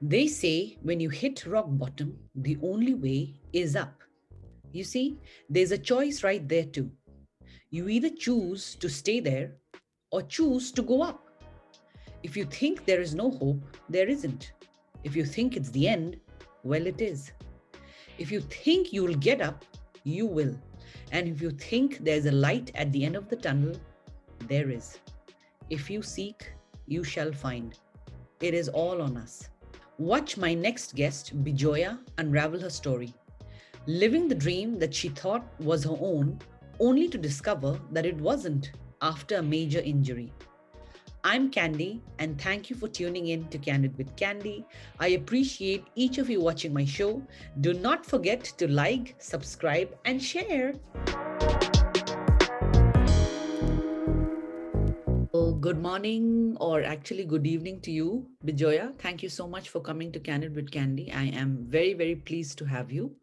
They say when you hit rock bottom, the only way is up. You see, there's a choice right there too. You either choose to stay there or choose to go up. If you think there is no hope, there isn't. If you think it's the end, well, it is. If you think you'll get up, you will. And if you think there's a light at the end of the tunnel, there is. If you seek, you shall find. It is all on us. Watch my next guest, Bijoya, unravel her story. Living the dream that she thought was her own, only to discover that it wasn't after a major injury. I'm Candy, and thank you for tuning in to Candid with Candy. I appreciate each of you watching my show. Do not forget to like, subscribe, and share. Good morning, or actually, good evening to you, Bijoya. Thank you so much for coming to Candid with Candy. I am very, very pleased to have you.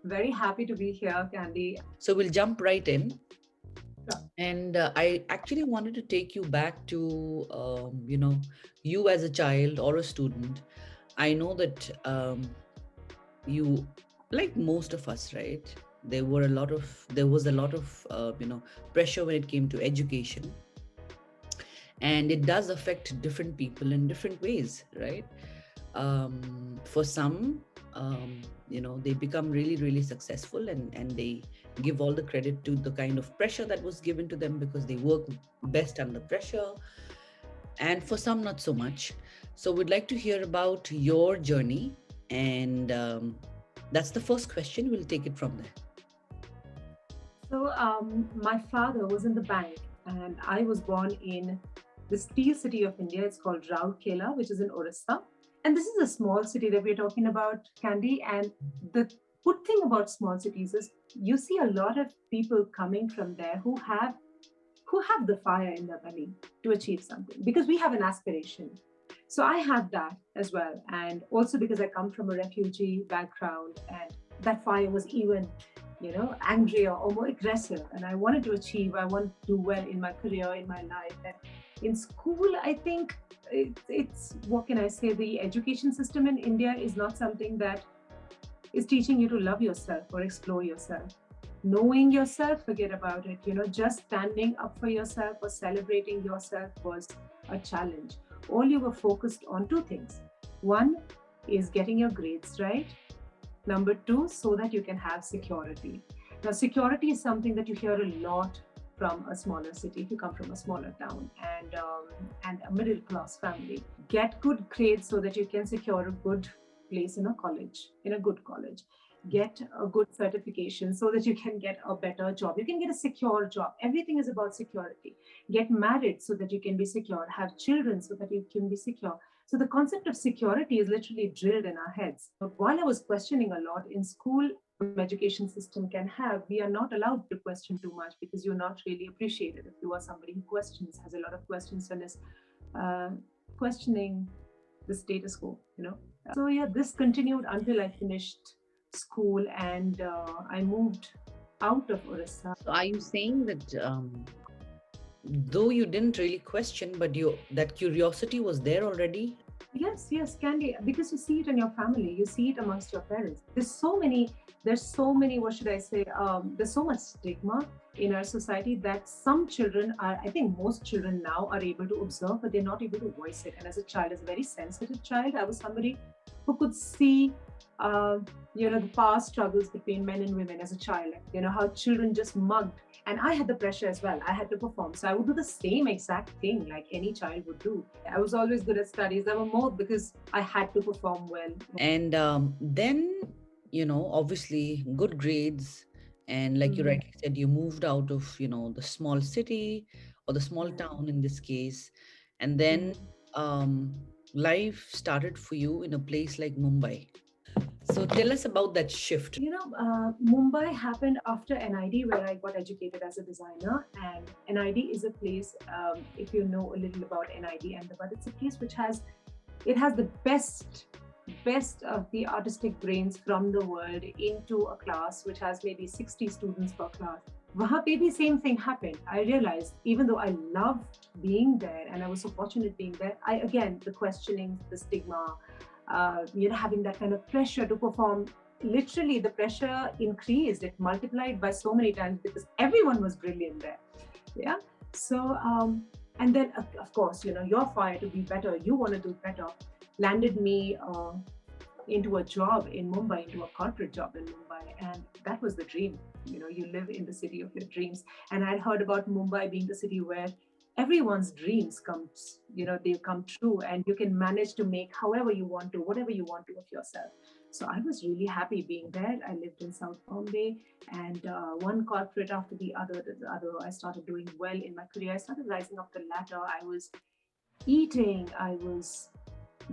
Very happy to be here, Candy. So, we'll jump right in. Sure. And I actually wanted to take you back to, you as a child or a student. I know that you, like most of us, right? There was a lot of, pressure when it came to education, and it does affect different people in different ways, right? For some, they become really, really successful, and they give all the credit to the kind of pressure that was given to them because they work best under pressure. And for some, not so much. So we'd like to hear about your journey, and that's the first question. We'll take it from there. My father was in the bank, and I was born in the steel city of India. It's called Rourkela, which is in Orissa. And this is a small city that we're talking about, Candy. And the good thing about small cities is you see a lot of people coming from there who have the fire in their belly to achieve something because we have an aspiration. So I have that as well. And also because I come from a refugee background, and that fire was even, angrier or more aggressive. And I wanted to achieve, I want to do well in my career, in my life. And in school, I think it's what can I say? The education system in India is not something that is teaching you to love yourself or explore yourself. Knowing yourself, forget about it. Just standing up for yourself or celebrating yourself was a challenge. All you were focused on two things. One is getting your grades right. Number two, so that you can have security. Now, security is something that you hear a lot from a smaller city if you come from a smaller town and a middle class family. Get good grades so that you can secure a good place in a college, in a good college. Get a good certification so that you can get a better job. You can get a secure job. Everything is about security. Get married so that you can be secure. Have children so that you can be secure. So the concept of security is literally drilled in our heads. But while I was questioning a lot in school, education system can have, we are not allowed to question too much because you're not really appreciated if you are somebody who questions, has a lot of questions and is uh, questioning the status quo. So yeah, this continued until I finished school and I moved out of Orissa. So are you saying that though you didn't really question, but that curiosity was there already? Yes, yes, Candy, because you see it in your family, you see it amongst your parents. There's so many, what should I say? There's so much stigma in our society that some children are, I think most children now are able to observe, but they're not able to voice it. And as a child, as a very sensitive child, I was somebody who could see, the past struggles between men and women as a child, how children just mugged. And I had the pressure as well. I had to perform. So I would do the same exact thing like any child would do. I was always good at studies. I was more because I had to perform well. And then, obviously, good grades. And like you Mhm. rightly said, you moved out of, the small city or the small Yeah. town in this case. And then Mhm. um, life started for you in a place like Mumbai. So tell us about that shift. Mumbai happened after NID, where I got educated as a designer. And NID is a place, if you know a little about NID Ahmedabad, it's a place which has the best of the artistic brains from the world into a class which has maybe 60 students per class. वहाँ पे भी same thing happened. I realized even though I loved being there and I was so fortunate being there, I again the questioning, the stigma, having that kind of pressure to perform. Literally, the pressure increased. It multiplied by so many times because everyone was brilliant there. Yeah. So and then of course, your fire to be better. You want to do better. Landed me into a job in Mumbai, into a corporate job in Mumbai. And that was the dream. You live in the city of your dreams. And I'd heard about Mumbai being the city where everyone's dreams they come true and you can manage to make however you want to, whatever you want to of yourself. So I was really happy being there. I lived in South Bombay and one corporate after the other, I started doing well in my career. I started rising up the ladder. I was eating, I was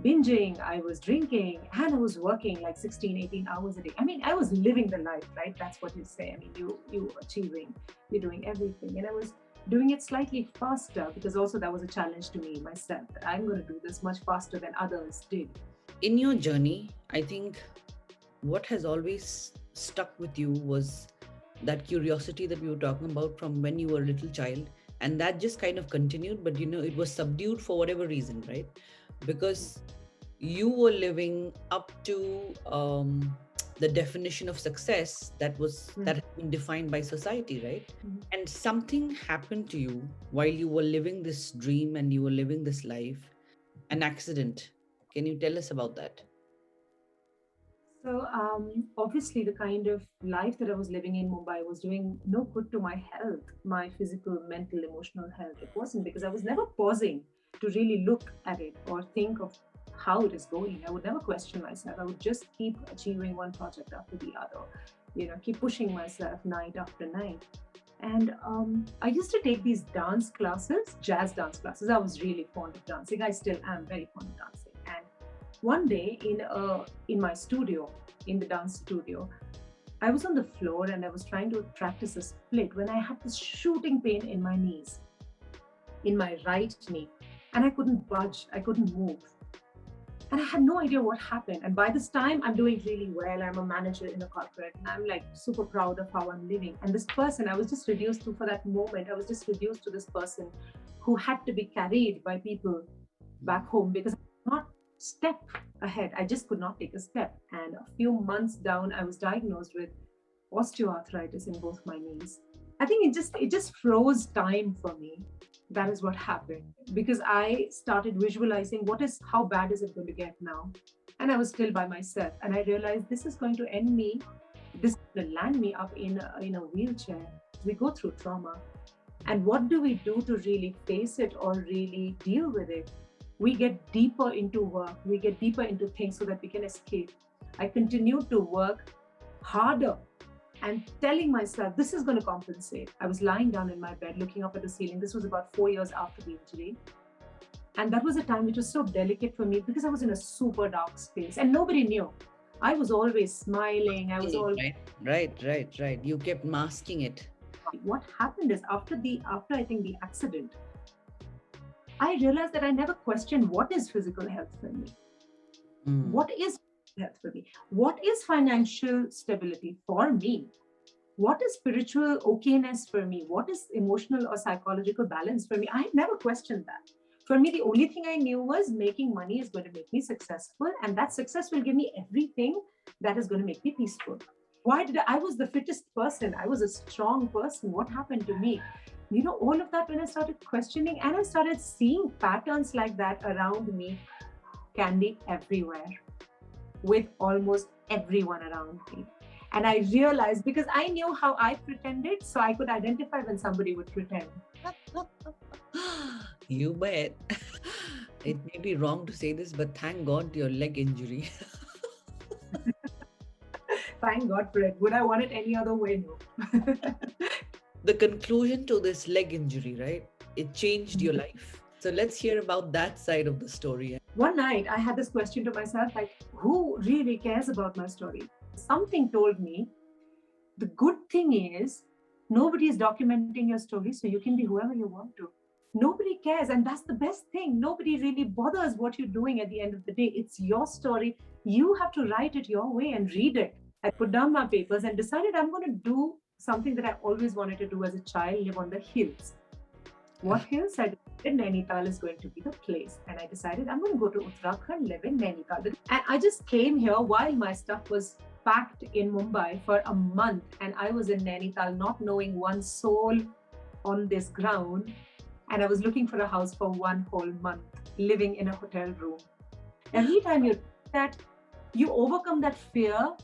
binging, I was drinking, and I was working like 16, 18 hours a day. I mean, I was living the life, right? That's what you say. I mean, you achieving, you're doing everything. And I was doing it slightly faster because also that was a challenge to me myself that I'm going to do this much faster than others did. In your journey, I think what has always stuck with you was that curiosity that we were talking about from when you were a little child, and that just kind of continued, but it was subdued for whatever reason, right? Because you were living up to the definition of success that has been defined by society, right? Mhm. And something happened to you while you were living this dream and you were living this life, an accident. Can you tell us about that? So obviously, the kind of life that I was living in Mumbai was doing no good to my health, my physical, mental, emotional health. It wasn't because I was never pausing to really look at it or think of how it is going. I would never question myself. I would just keep achieving one project after the other, keep pushing myself night after night. And I used to take these dance classes, jazz dance classes. I was really fond of dancing. I still am very fond of dancing. And one day in my studio, in the dance studio, I was on the floor and I was trying to practice a split when I had this shooting pain in my knees, in my right knee, and I couldn't budge, I couldn't move. And I had no idea what happened. And by this time, I'm doing really well. I'm a manager in a corporate, and I'm like super proud of how I'm living. And this person, I was just reduced to, for that moment, I was just reduced to this person who had to be carried by people back home because I could not step ahead. I just could not take a step. And a few months down, I was diagnosed with osteoarthritis in both my knees. I think it just froze time for me. That is what happened because I started visualizing what is how bad is it going to get now, and I was still by myself, and I realized this is going to end me. This is going to land me up in a wheelchair. We go through trauma, and what do we do to really face it or really deal with it? We get deeper into work. We get deeper into things so that we can escape. I continued to work harder and telling myself this is going to compensate. I was lying down in my bed looking up at the ceiling. This was about 4 years after the injury. And that was a time which was so delicate for me because I was in a super dark space and nobody knew. I was always smiling. I was all Right, right. You kept masking it. what happened is after I think the accident, I realized that I never questioned what is physical health for me. Mm. What is health for me? What is financial stability for me? What is spiritual okayness for me? What is emotional or psychological balance for me? I had never questioned that. For me, the only thing I knew was making money is going to make me successful, and that success will give me everything that is going to make me peaceful. Why did I was the fittest person? I was a strong person. What happened to me? All of that when I started questioning and I started seeing patterns like that around me, Candy, everywhere with almost everyone around me. And I realized because I knew how I pretended, so I could identify when somebody would pretend. You bet. It may be wrong to say this, but thank God your leg injury. Thank God for it. Would I want it any other way? No. The conclusion to this leg injury, right? It changed your life. So let's hear about that side of the story. One night, I had this question to myself like, who really cares about my story? Something told me the good thing is nobody is documenting your story, so you can be whoever you want to. Nobody cares, and that's the best thing. Nobody really bothers what you're doing at the end of the day. It's your story. You have to write it your way and read it. I put down my papers and decided I'm going to do something that I always wanted to do as a child, live on the hills. What hills? I decided Nainital is going to be the place. And I decided I'm going to go to Uttarakhand, live in Nainital. And I just came here while my stuff was packed in Mumbai for a month. And I was in Nainital, not knowing one soul on this ground. And I was looking for a house for one whole month, living in a hotel room. Every time you do that, you overcome that fear,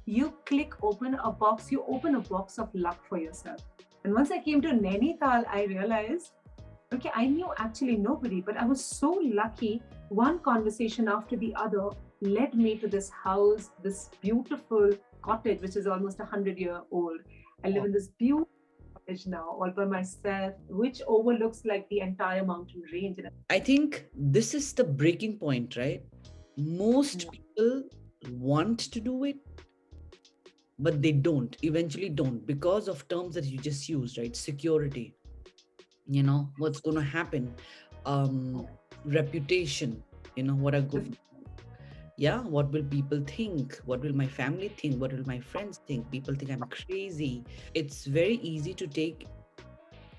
you open a box of luck for yourself. And once I came to Nainital, I realized, okay, I knew actually nobody, but I was so lucky. One conversation after the other led me to this house, this beautiful cottage, which is almost 100-year-old. I live in this beautiful cottage now, all by myself, which overlooks like the entire mountain range. I think this is the breaking point, right? Most people want to do it, but they don't, eventually don't, because of terms that you just used, right? Security, what's going to happen, um, reputation, what are good, yeah, what will people think? What will my family think? What will my friends think? People think I'm crazy. It's very easy to take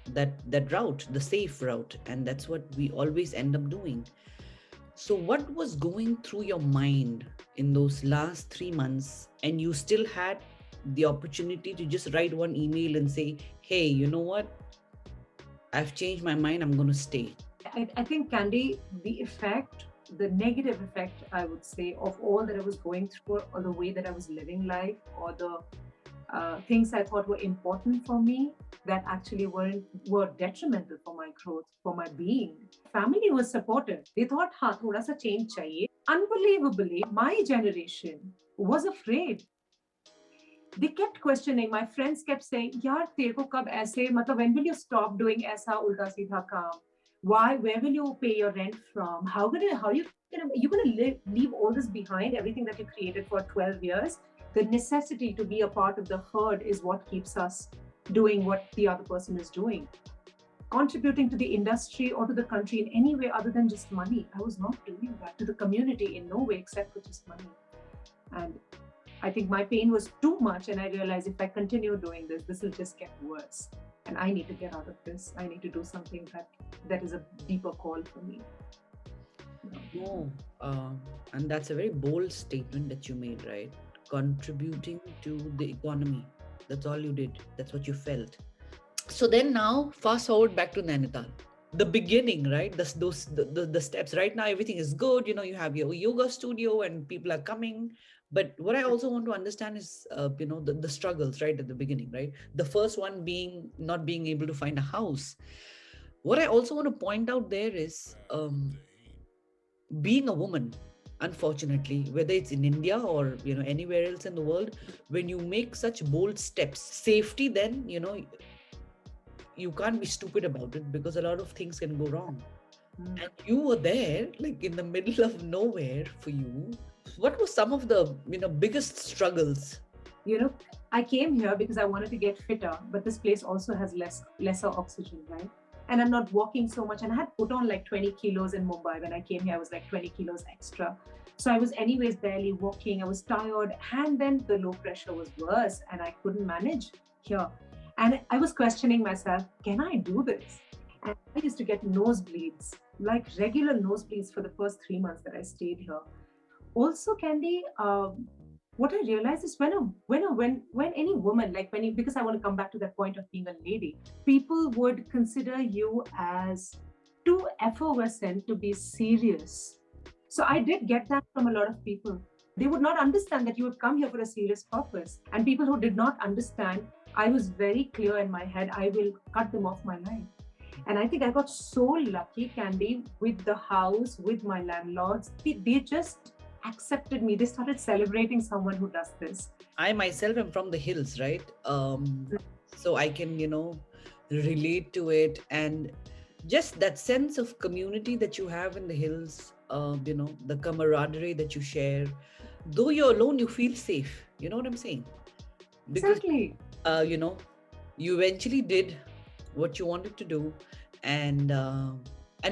that route, the safe route, and that's what we always end up doing. So what was going through your mind in those last 3 months, and you still had the opportunity to just write one email and say, hey, you know what, I've changed my mind, I'm going to stay? I think, Candy, the negative effect, I would say, of all that I was going through, or the way that I was living life, or the things I thought were important for me that actually were detrimental for my growth, for my being. Family was supportive. They thought, "Ha, thoda sa change chahiye." Unbelievably, my generation was afraid. They kept questioning. My friends kept saying, "Yaar, tere ko kab aise? Matlab, when will you stop doing aisa ulta seedha kaam? Why? Where will you pay your rent from? How you gonna leave all this behind? Everything that you created for 12 years." The necessity to be a part of the herd is what keeps us doing what the other person is doing. Contributing to the industry or to the country in any way other than just money. I was not doing that to the community in no way except for just money. And I think my pain was too much, and I realized if I continue doing this, this will just get worse. And I need to get out of this. I need to do something that is a deeper call for me. No, and that's a very bold statement that you made, right? Contributing to the economy. That's all you did. That's what you felt. So then now, fast forward back to Nainital. The beginning, right? The steps. Right now, everything is good. You have your yoga studio and people are coming. But what I also want to understand is, the struggles, right, at the beginning, right? The first one being not being able to find a house. What I also want to point out there is, being a woman, unfortunately, whether it's in India or anywhere else in the world, when you make such bold steps, safety, then you can't be stupid about it, because a lot of things can go wrong. And you were there, like in the middle of nowhere for you. What were some of the biggest struggles? I came here because I wanted to get fitter, but this place also has lesser oxygen, right? And I'm not walking so much. And I had put on like 20 kilos in Mumbai. When I came here, I was like 20 kilos extra. So I was anyways barely walking. I was tired. And then the low pressure was worse and I couldn't manage here. And I was questioning myself, can I do this? And I used to get nosebleeds, like regular nosebleeds for the first 3 months that I stayed here. Also, Candy, what I realized is when any woman, like because I want to come back to that point of being a lady, people would consider you as too effervescent to be serious. So I did get that from a lot of people. They would not understand that you would come here for a serious purpose. And people who did not understand, I was very clear in my head, I will cut them off my life. And I think I got so lucky, Candy, with the house, with my landlords. They just accepted me. They started celebrating someone who does this. I myself am from the hills, right? So I can relate to it, and just that sense of community that you have in the hills, the camaraderie that you share. Though you're alone, you feel safe. You know what I'm saying? Because Exactly. uh, you know you eventually did what you wanted to do, and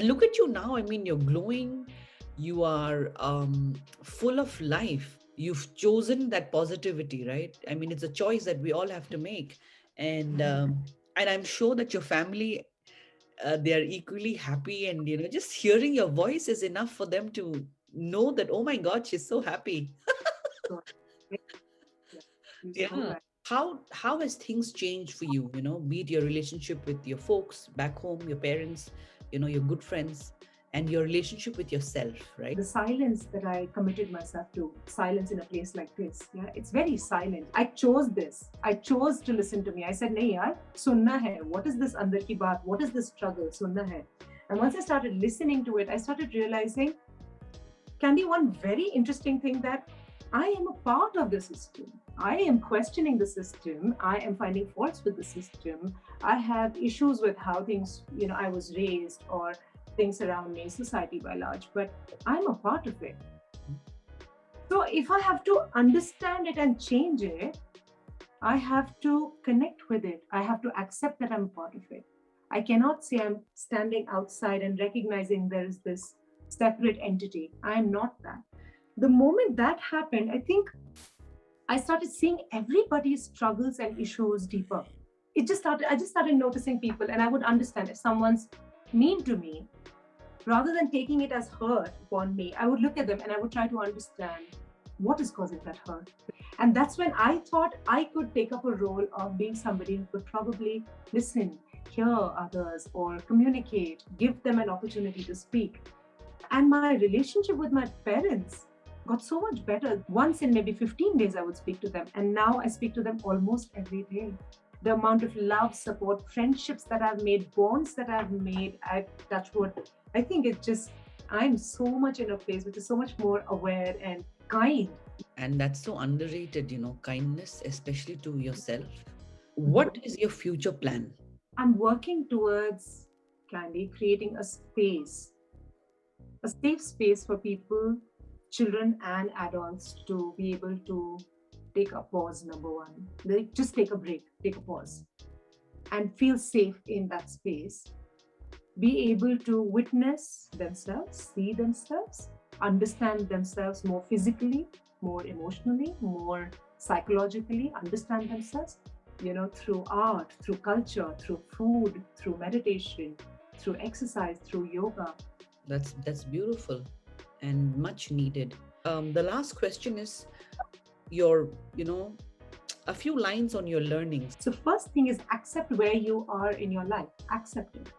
look at you now. I mean, you're glowing. You are full of life. You've chosen that positivity, right? I mean, it's a choice that we all have to make. and and I'm sure that your family, they are equally happy, and just hearing your voice is enough for them to know that, oh my god, she's so happy. So, yeah, you're so Yeah. right. How has things changed for you, be it your relationship with your folks back home, your parents, your good friends, and your relationship with yourself, right? The silence that I committed myself to, silence in a place like this, yeah, it's very silent. I chose this. I chose to listen to me. I said, nahi yaar, sunna hai. What is this andar ki baat? What is this struggle? Sunna hai. And once I started listening to it, I started realizing, can be one very interesting thing that I am a part of the system. I am questioning the system. I am finding faults with the system. I have issues with how things, I was raised or things around me, society by large, but I'm a part of it. So if I have to understand it and change it, I have to connect with it. I have to accept that I'm part of it. I cannot say I'm standing outside and recognizing there is this separate entity. I am not that. The moment that happened, I think I started seeing everybody's struggles and issues deeper. I just started noticing people, and I would understand if someone's mean to me, rather than taking it as hurt upon me, I would look at them and I would try to understand what is causing that hurt. And that's when I thought I could take up a role of being somebody who could probably listen, hear others, or communicate, give them an opportunity to speak. And my relationship with my parents got so much better. Once in maybe 15 days, I would speak to them. And now I speak to them almost every day. The amount of love, support, friendships that I've made, bonds that I've made, I touch wood. I think it just, I'm so much in a place which is so much more aware and kind. And that's so underrated, kindness, especially to yourself. What Mhm. is your future plan? I'm working towards, Candy, creating a safe space for people, children and adults to be able to take a pause, number one. Like just take a break, take a pause, and feel safe in that space. Be able to witness themselves, see themselves, understand themselves more physically, more emotionally, more psychologically, understand themselves, through art, through culture, through food, through meditation, through exercise, through yoga. That's beautiful and much needed. The last question is your, a few lines on your learnings. So, first thing is accept where you are in your life. Accept it.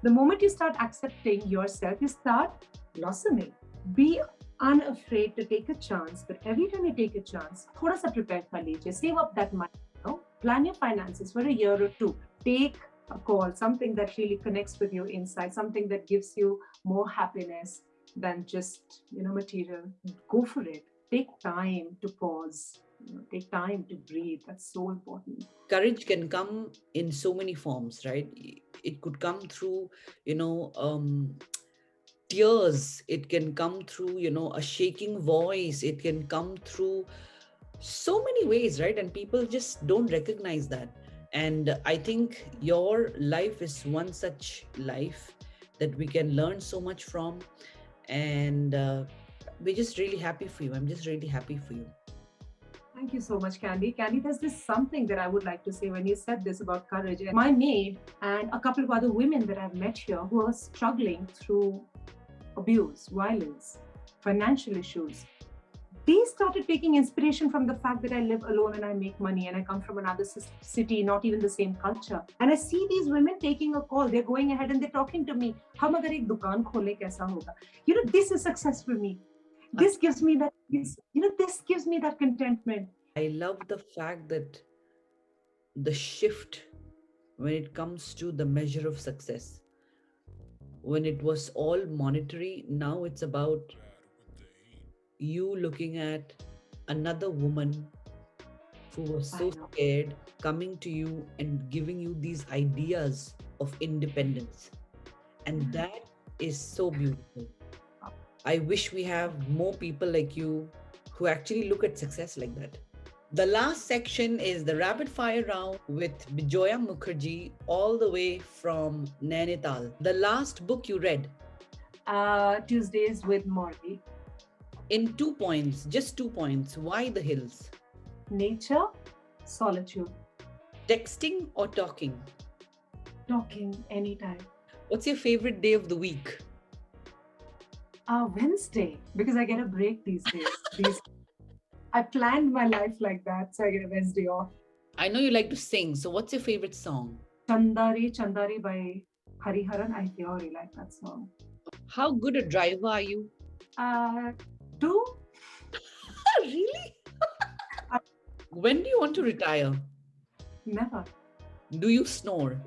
The moment you start accepting yourself, you start blossoming. Be unafraid to take a chance, but every time you take a chance, thoda sa prepare kar lijiye. Save up that money. Plan your finances for a year or two. Take a call, something that really connects with you inside, something that gives you more happiness than just material. Go for it. Take time to pause. Take time to breathe. That's so important. Courage can come in so many forms, right? It could come through, you know um tears. It can come through, a shaking voice. It can come through so many ways, right? And people just don't recognize that. And I think your life is one such life that we can learn so much from. And we're just really happy for you. I'm just really happy for you. Thank you so much, Candy. Candy, there's this something that I would like to say when you said this about courage. My maid and a couple of other women that I've met here who are struggling through abuse, violence, financial issues, they started taking inspiration from the fact that I live alone and I make money and I come from another city, not even the same culture. And I see these women taking a call. They're going ahead and they're talking to me. Hum agar ek dukaan khole kaisa hoga? This is success for me. This gives me that peace. This gives me that contentment. I love the fact that the shift when it comes to the measure of success, when it was all monetary, now it's about you looking at another woman who was I so know. scared, coming to you and giving you these ideas of independence. And that is so beautiful. I wish we have more people like you who actually look at success like that. The last section is the rapid fire round with Bijoya Mukherjee, all the way from Nainital. The last book you read. Tuesdays with Morley. In 2 points, just 2 points. Why the hills? Nature, solitude. Texting or talking? Talking anytime. What's your favorite day of the week? Wednesday, because I get a break these days. I planned my life like that, so I get a Wednesday off. I know you like to sing, so what's your favorite song? Chandari Chandari by Hariharan. I really like that song. How good a driver are you? Uh, two? Really? Uh, When do you want to retire? Never. Do you snore?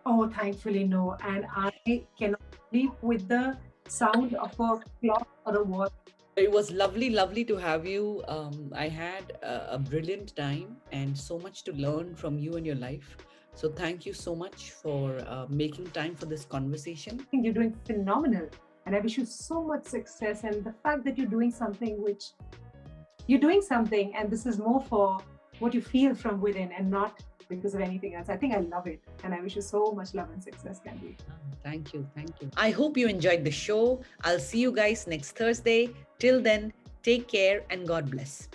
Oh, thankfully, no. And I cannot sleep with the sound of a clock or a watch. It was lovely, lovely to have you. I had a brilliant time and so much to learn from you and your life. So, thank you so much for making time for this conversation. I think you're doing phenomenal. And I wish you so much success. And the fact that you're doing something, and this is more for what you feel from within and not because of anything else. I think I love it. And I wish you so much love and success, Candy. Thank you. Thank you. I hope you enjoyed the show. I'll see you guys next Thursday. Till then, take care and God bless.